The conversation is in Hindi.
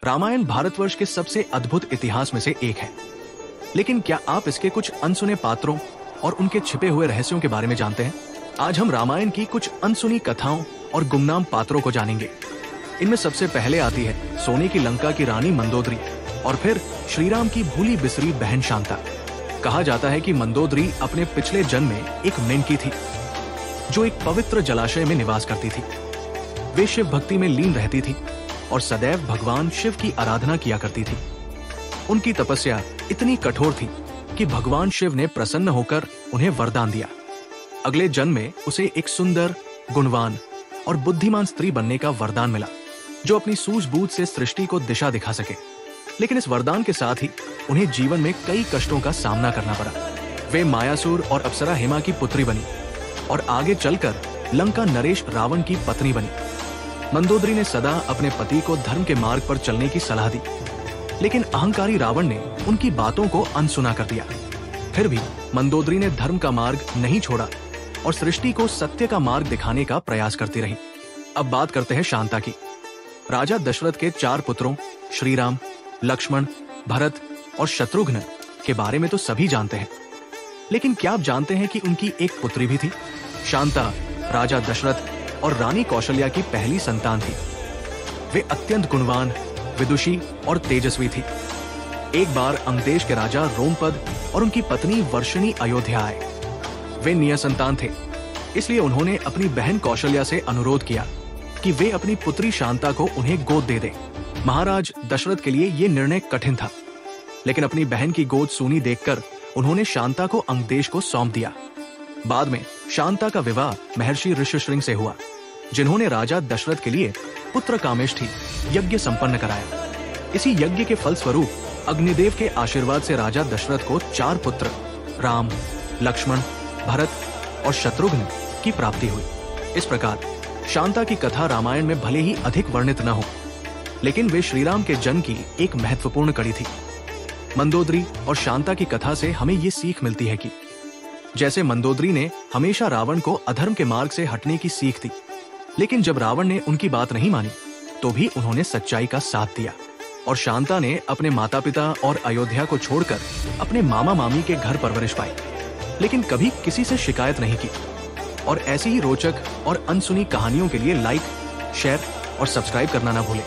रामायण भारतवर्ष के सबसे अद्भुत इतिहास में से एक है, लेकिन क्या आप इसके कुछ अनसुने पात्रों और उनके छिपे हुए रहस्यों के बारे में जानते हैं? आज हम रामायण की कुछ अनसुनी कथाओं और गुमनाम पात्रों को जानेंगे। इनमें सबसे पहले आती है सोने की लंका की रानी मंदोदरी और फिर श्री राम की भूली बिसरी बहन शांता। कहा जाता है कि मंदोदरी अपने पिछले जन्म में एक मेंढकी थी जो एक पवित्र जलाशय में निवास करती थी। वे शिव भक्ति में लीन रहती थी और सदैव भगवान शिव की आराधना किया करती थी। उनकी तपस्या इतनी कठोर थी कि भगवान शिव ने प्रसन्न होकर उन्हें वरदान दिया। अगले जन्म में उसे एक सुंदर, गुणवान और बुद्धिमान स्त्री बनने का वरदान मिला जो अपनी सूझबूझ से सृष्टि को दिशा दिखा सके। लेकिन इस वरदान के साथ ही उन्हें जीवन में कई कष्टों का सामना करना पड़ा। वे मायासुर और अप्सरा हेमा की पुत्री बनी और आगे चलकर लंका नरेश रावण की पत्नी बनी। मंदोदरी ने सदा अपने पति को धर्म के मार्ग पर चलने की सलाह दी, लेकिन अहंकारी रावण ने उनकी बातों को अनसुना कर दिया। फिर भी मंदोदरी ने धर्म का मार्ग नहीं छोड़ा और सृष्टि को सत्य का मार्ग दिखाने का प्रयास करती रही। अब बात करते हैं शांता की। राजा दशरथ के 4 पुत्रों श्री राम, लक्ष्मण, भरत और शत्रुघ्न के बारे में तो सभी जानते हैं, लेकिन क्या आप जानते हैं कि उनकी एक पुत्री भी थी? शांता राजा दशरथ और रानी कौशल्या की पहली संतान थी। वे अत्यंत गुणवान, विदुषी और तेजस्वी थी। एक बार अंगदेश के राजा रोमपद और उनकी पत्नी वर्षिणी अयोध्या आए। वे निःसंतान थे, इसलिए उन्होंने अपनी बहन कौशल्या से अनुरोध किया कि वे अपनी पुत्री शांता को उन्हें गोद दे दें। महाराज दशरथ के लिए यह निर्णय कठिन था, लेकिन अपनी बहन की गोद सूनी देखकर उन्होंने शांता को अंगदेश को सौंप दिया। बाद में शांता का विवाह महर्षि ऋष्यशृंग से हुआ, जिन्होंने राजा दशरथ के लिए पुत्र कामेष्ठी यज्ञ संपन्न कराया। इसी यज्ञ के फलस्वरूप अग्निदेव के आशीर्वाद से राजा दशरथ को 4 पुत्र राम, लक्ष्मण, भरत और शत्रुघ्न की प्राप्ति हुई। इस प्रकार शांता की कथा रामायण में भले ही अधिक वर्णित न हो, लेकिन वे श्रीराम के जन्म की एक महत्वपूर्ण कड़ी थी। मंदोदरी और शांता की कथा से हमें ये सीख मिलती है कि जैसे मंदोदरी ने हमेशा रावण को अधर्म के मार्ग से हटने की सीख दी, लेकिन जब रावण ने उनकी बात नहीं मानी तो भी उन्होंने सच्चाई का साथ दिया। और शांता ने अपने माता पिता और अयोध्या को छोड़कर अपने मामा मामी के घर परवरिश पाई, लेकिन कभी किसी से शिकायत नहीं की। और ऐसी ही रोचक और अनसुनी कहानियों के लिए लाइक, शेयर और सब्सक्राइब करना ना भूलें।